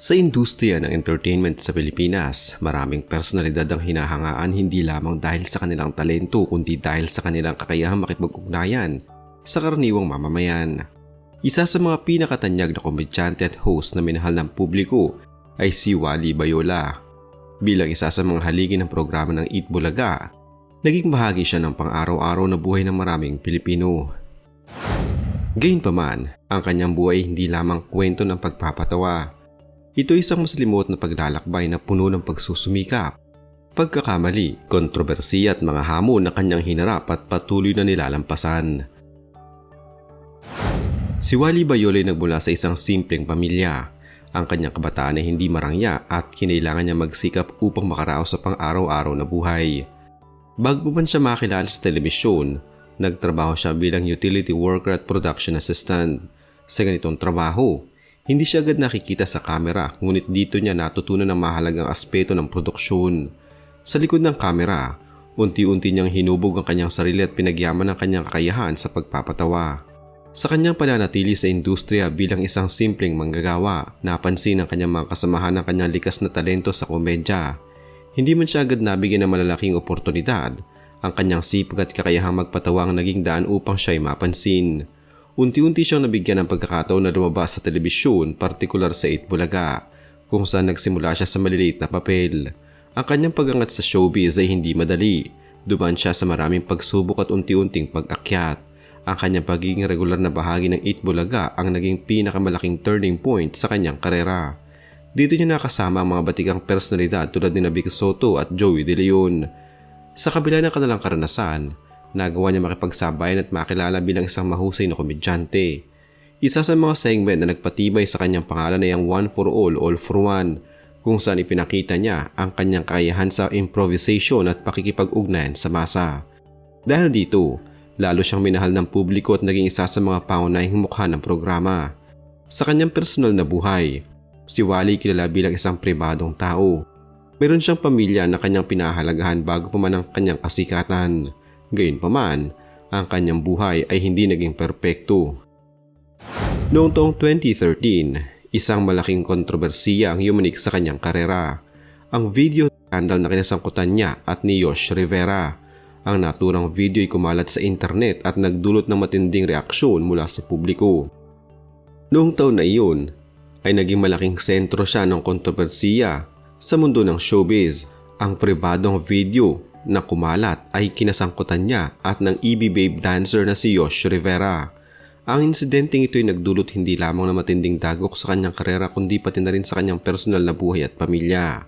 Sa industriya ng entertainment sa Pilipinas, maraming personalidad ang hinahangaan hindi lamang dahil sa kanilang talento kundi dahil sa kanilang kakayahang makipag-ugnayan sa karaniwang mamamayan. Isa sa mga pinakatanyag na komedyante at host na minahal ng publiko ay si Wally Bayola. Bilang isa sa mga haligi ng programa ng Eat Bulaga, naging bahagi siya ng pang-araw-araw na buhay ng maraming Pilipino. Gayunpaman, ang kanyang buhay hindi lamang kwento ng pagpapatawa. Ito ay isang maslimot na paglalakbay na puno ng pagsusumikap, pagkakamali, kontrobersiya at mga hamon na kanyang hinarap at patuloy na nilalampasan. Si Wally Bayola ay nagmula sa isang simpleng pamilya. Ang kanyang kabataan ay hindi marangya at kinailangan niya magsikap upang makaraos sa pang-araw-araw na buhay. Bago pa man siya makilala sa telebisyon, nagtrabaho siya bilang utility worker at production assistant. Sa ganitong trabaho, hindi siya agad nakikita sa kamera, ngunit dito niya natutunan ang mahalagang aspeto ng produksyon. Sa likod ng kamera, unti-unti niyang hinubog ang kanyang sarili at pinagyaman ang kanyang kakayahan sa pagpapatawa. Sa kanyang pananatili sa industriya bilang isang simpleng manggagawa, napansin ng kanyang mga kasamahan ang kanyang likas na talento sa komedya. Hindi man siya agad nabigyan ng malalaking oportunidad, ang kanyang sipag at kakayahang magpatawa ang naging daan upang siya ay mapansin. Unti-unti siyang nabigyan ng pagkakataon na lumabas sa telebisyon, partikular sa Eat Bulaga, kung saan nagsimula siya sa maliliit na papel. Ang kanyang pag-angat sa showbiz ay hindi madali. Dumaan siya sa maraming pagsubok at unti-unting pag-akyat. Ang kanyang pagiging regular na bahagi ng Eat Bulaga ang naging pinakamalaking turning point sa kanyang karera. Dito niya nakasama ang mga batikang personalidad tulad ni Vic Soto at Joey De Leon. Sa kabila ng kanilang karanasan, nagawa niya makipagsabayan at makilala bilang isang mahusay na komedyante. Isa sa mga segment na nagpatibay sa kanyang pangalan ay ang One for All for One, kung saan ipinakita niya ang kanyang kakayahan sa improvisation at pakikipag-ugnayan sa masa. Dahil dito, lalo siyang minahal ng publiko at naging isa sa mga pangunahing mukha ng programa. Sa kanyang personal na buhay, si Wally kilala bilang isang pribadong tao. Meron siyang pamilya na kanyang pinahalagahan bago pa man ang kanyang kasikatan. Gayunpaman, ang kanyang buhay ay hindi naging perpekto. Noong taong 2013, isang malaking kontrobersiya ang yumanik sa kanyang karera. Ang video scandal na kinasangkutan niya at ni Yosh Rivera. Ang naturang video ay kumalat sa internet at nagdulot ng matinding reaksyon mula sa publiko. Noong taon na iyon, ay naging malaking sentro siya ng kontrobersiya sa mundo ng showbiz. Ang pribadong video na kumalat ay kinasangkutan niya at ng EB-Babe dancer na si Yosh Rivera. Ang insidenteng ito ay nagdulot hindi lamang ng matinding dagok sa kanyang karera kundi pati na rin sa kanyang personal na buhay at pamilya.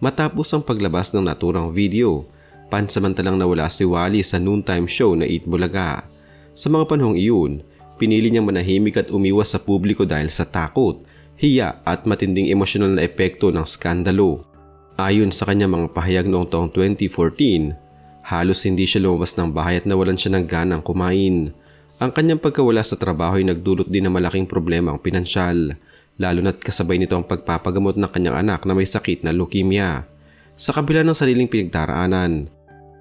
Matapos ang paglabas ng naturang video, pansamantalang nawala si Wally sa noontime show na Eat Bulaga. Sa mga panahong iyon, pinili niyang manahimik at umiwas sa publiko dahil sa takot, hiya at matinding emosyonal na epekto ng skandalo. Ayon sa kanyang mga pahayag noong taong 2014, halos hindi siya lumabas ng bahay at nawalan siya ng ganang kumain. Ang kanyang pagkawala sa trabaho ay nagdulot din ng malaking problema ang pinansyal, lalo na't kasabay nito ang pagpapagamot ng kanyang anak na may sakit na leukemia. Sa kabila ng sariling pinagdaraanan,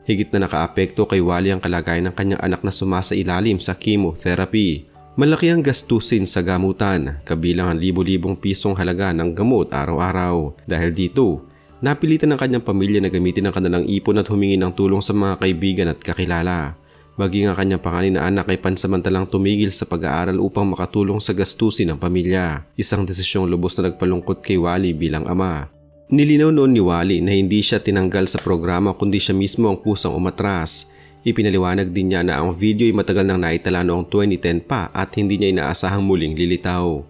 higit na nakaapekto kay Wally ang kalagayan ng kanyang anak na sumasailalim sa chemotherapy. Malaki ang gastusin sa gamutan, kabilang ang libo-libong pisong halaga ng gamot araw-araw. Dahil dito, napilitan ng kanyang pamilya na gamitin ang kanilang ipon at humingi ng tulong sa mga kaibigan at kakilala. Maging ang kanyang panganay na anak ay pansamantalang tumigil sa pag-aaral upang makatulong sa gastusin ng pamilya. Isang desisyong lubos na nagpalungkot kay Wally bilang ama. Nilinaw noon ni Wally na hindi siya tinanggal sa programa kundi siya mismo ang pusang umatras. Ipinaliwanag din niya na ang video ay matagal nang naitala noong 2010 pa at hindi niya inaasahang muling lilitaw.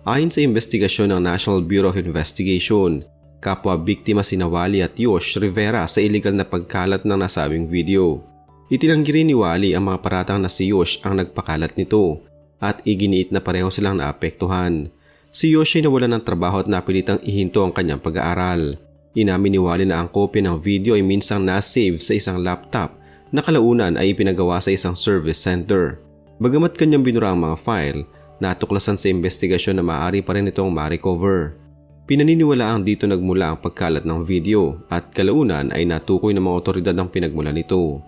Ayon sa investigasyon ng National Bureau of Investigation, kapwa biktima sina Wally at Yosh Rivera sa iligal na pagkalat ng nasabing video. Itinanggi rin ni Wally ang mga paratang na si Yosh ang nagpakalat nito at iginiit na pareho silang naapektuhan. Si Yosh ay nawalan ng trabaho at napilitang ihinto ang kanyang pag-aaral. Inamin ni Wally na ang kopya ng video ay minsang na-save sa isang laptop na kalaunan ay ipinagawa sa isang service center. Bagamat kanyang binura ang mga file, natuklasan sa investigasyon na maaari pa rin itong ma-recover. Pinaniniwalaang dito nagmula ang pagkalat ng video at kalaunan ay natukoy ng mga otoridad ang pinagmula nito.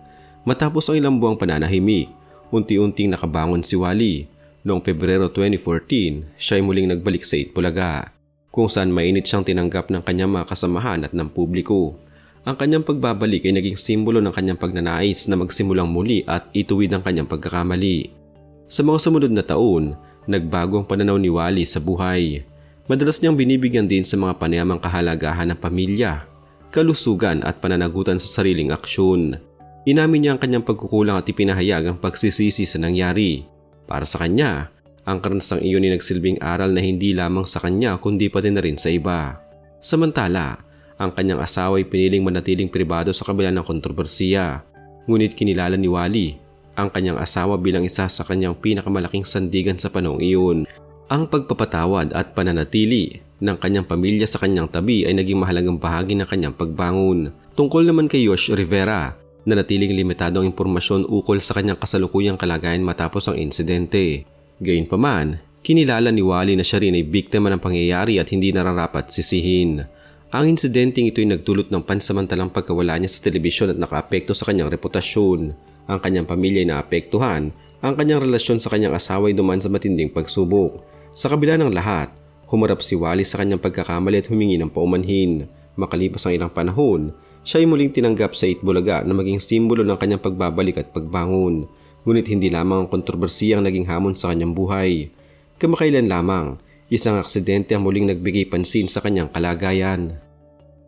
Matapos ang ilang buwang pananahimik, unti-unting nakabangon si Wally. Noong Pebrero 2014, siya ay muling nagbalik sa Eat Bulaga. kung saan mainit siyang tinanggap ng kanyang mga kasamahan at ng publiko. Ang kanyang pagbabalik ay naging simbolo ng kanyang pagnanais na magsimulang muli at ituwid ang kanyang pagkakamali. Sa mga sumunod na taon, nagbago ang pananaw ni Wally sa buhay. Madalas niyang binibigyan din sa mga panayamang kahalagahan ng pamilya, kalusugan at pananagutan sa sariling aksyon. Inamin niya ang kanyang pagkukulang at ipinahayag ang pagsisisi sa nangyari. Para sa kanya, ang karanasang iyon ay nagsilbing aral na hindi lamang sa kanya kundi pati na rin sa iba. Samantala, ang kanyang asawa ay piniling manatiling pribado sa kabila ng kontrobersiya. Ngunit kinilala ni Wally ang kanyang asawa bilang isa sa kanyang pinakamalaking sandigan sa panahong iyon. Ang pagpapatawad at pananatili ng kanyang pamilya sa kanyang tabi ay naging mahalagang bahagi ng kanyang pagbangon. Tungkol naman kay Yosh Rivera, na natiling limitado ang impormasyon ukol sa kanyang kasalukuyang kalagayan matapos ang insidente. Gayunpaman, kinilala ni Wally na siya rin ay biktima ng pangyayari at hindi nararapat sisihin. Ang insidenteng ito ay nagdulot ng pansamantalang pagkawala niya sa telebisyon at nakaapekto sa kanyang reputasyon. Ang kanyang pamilya ay naapektuhan, ang kanyang relasyon sa kanyang asawa ay dumaan sa matinding pagsubok. Sa kabila ng lahat, humarap si Wally sa kanyang pagkakamali at humingi ng paumanhin. Makalipas ang ilang panahon, siya ay muling tinanggap sa Itbulaga na maging simbolo ng kanyang pagbabalik at pagbangon. Ngunit hindi lamang ang kontrobersiya ang naging hamon sa kanyang buhay. Kamakailan lamang, isang aksidente ang muling nagbigay pansin sa kanyang kalagayan.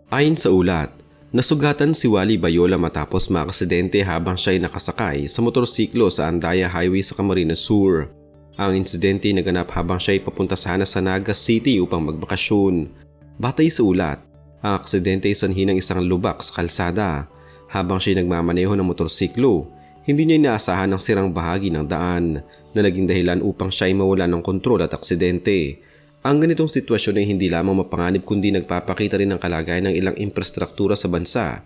Ayon sa ulat, nasugatan si Wally Bayola matapos maaksidente habang siya ay nakasakay sa motorsiklo sa Andaya Highway sa Camarines Sur. Ang insidente naganap habang siya ay papunta sana sa Naga City upang magbakasyon. Batay sa ulat, ang aksidente ay sanhi ng isang lubak sa kalsada. Habang siya ay nagmamaneho ng motorsiklo, hindi niya inaasahan ang sirang bahagi ng daan na naging dahilan upang siya ay mawala ng kontrol at aksidente. Ang ganitong sitwasyon ay hindi lamang mapanganib kundi nagpapakita rin ng kalagayan ng ilang infrastruktura sa bansa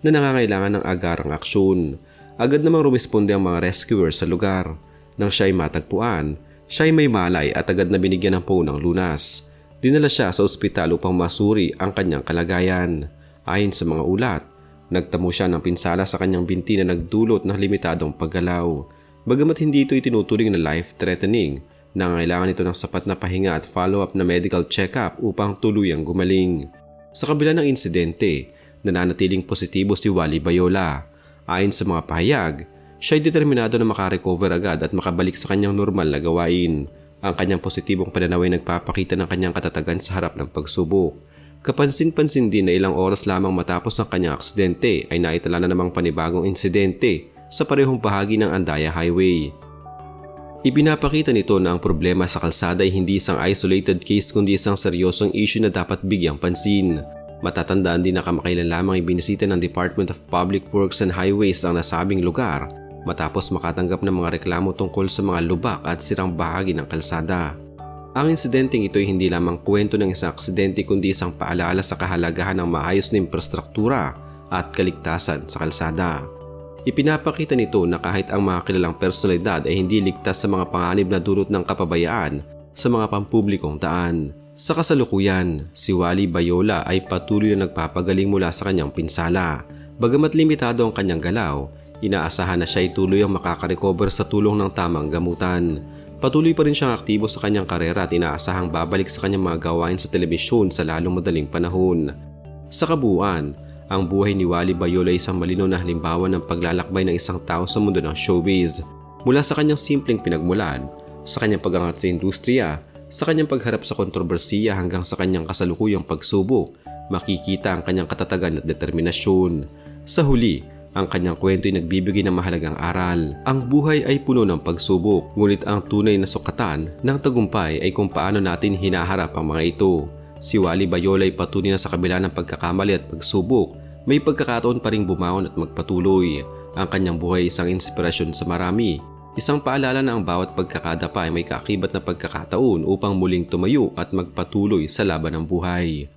na nangangailangan ng agarang aksyon. Agad namang rumisponde ang mga rescuers sa lugar. Nang siya ay matagpuan, siya ay may malay at agad na binigyan ng paunang lunas. Dinala siya sa ospital upang masuri ang kanyang kalagayan. Ayon sa mga ulat, nagtamo siya ng pinsala sa kanyang binti na nagdulot ng limitadong paggalaw. Bagamat hindi ito itinuturing na life-threatening, nangangailangan ito ng sapat na pahinga at follow-up na medical check-up upang tuluyang gumaling. Sa kabila ng insidente, nananatiling positibo si Wally Bayola. Ayon sa mga pahayag, siya ay determinado na makarecover agad at makabalik sa kanyang normal na gawain. Ang kanyang positibong pananaw ay nagpapakita ng kanyang katatagan sa harap ng pagsubok. Kapansin-pansin din na ilang oras lamang matapos ang kanyang aksidente ay naitala na namang panibagong insidente sa parehong bahagi ng Andaya Highway. Ipinapakita nito na ang problema sa kalsada ay hindi isang isolated case kundi isang seryosong issue na dapat bigyang pansin. Matatandaan din na kamakailan lamang ibinisita ng Department of Public Works and Highways ang nasabing lugar matapos makatanggap ng mga reklamo tungkol sa mga lubak at sirang bahagi ng kalsada. Ang insidenteng ito ay hindi lamang kwento ng isang aksidente kundi isang paalala sa kahalagahan ng maayos na infrastruktura at kaligtasan sa kalsada. Ipinapakita nito na kahit ang mga kilalang personalidad ay hindi ligtas sa mga panganib na dulot ng kapabayaan sa mga pampublikong daan. Sa kasalukuyan, si Wally Bayola ay patuloy na nagpapagaling mula sa kanyang pinsala. Bagamat limitado ang kanyang galaw, inaasahan na siya ay tuloy ang makakarecover sa tulong ng tamang gamutan. Patuloy pa rin siyang aktibo sa kanyang karera at inaasahang babalik sa kanyang mga gawain sa telebisyon sa lalong madaling panahon. Sa kabuuan, ang buhay ni Wally Bayola ay isang malinaw na halimbawa ng paglalakbay ng isang tao sa mundo ng showbiz. Mula sa kanyang simpleng pinagmulan, sa kanyang pag-angat sa industriya, sa kanyang pagharap sa kontrobersiya hanggang sa kanyang kasalukuyang pagsubok, makikita ang kanyang katatagan at determinasyon. Sa huli, ang kanyang kwento ay nagbibigay ng mahalagang aral. Ang buhay ay puno ng pagsubok, ngunit ang tunay na sukatan ng tagumpay ay kung paano natin hinaharap ang mga ito. Si Wally Bayola ay patunay na sa kabila ng pagkakamali at pagsubok, may pagkakataon pa ring bumangon at magpatuloy. Ang kanyang buhay ay isang inspirasyon sa marami. Isang paalala na ang bawat pagkakadapa ay may kaakibat na pagkakataon upang muling tumayo at magpatuloy sa laban ng buhay.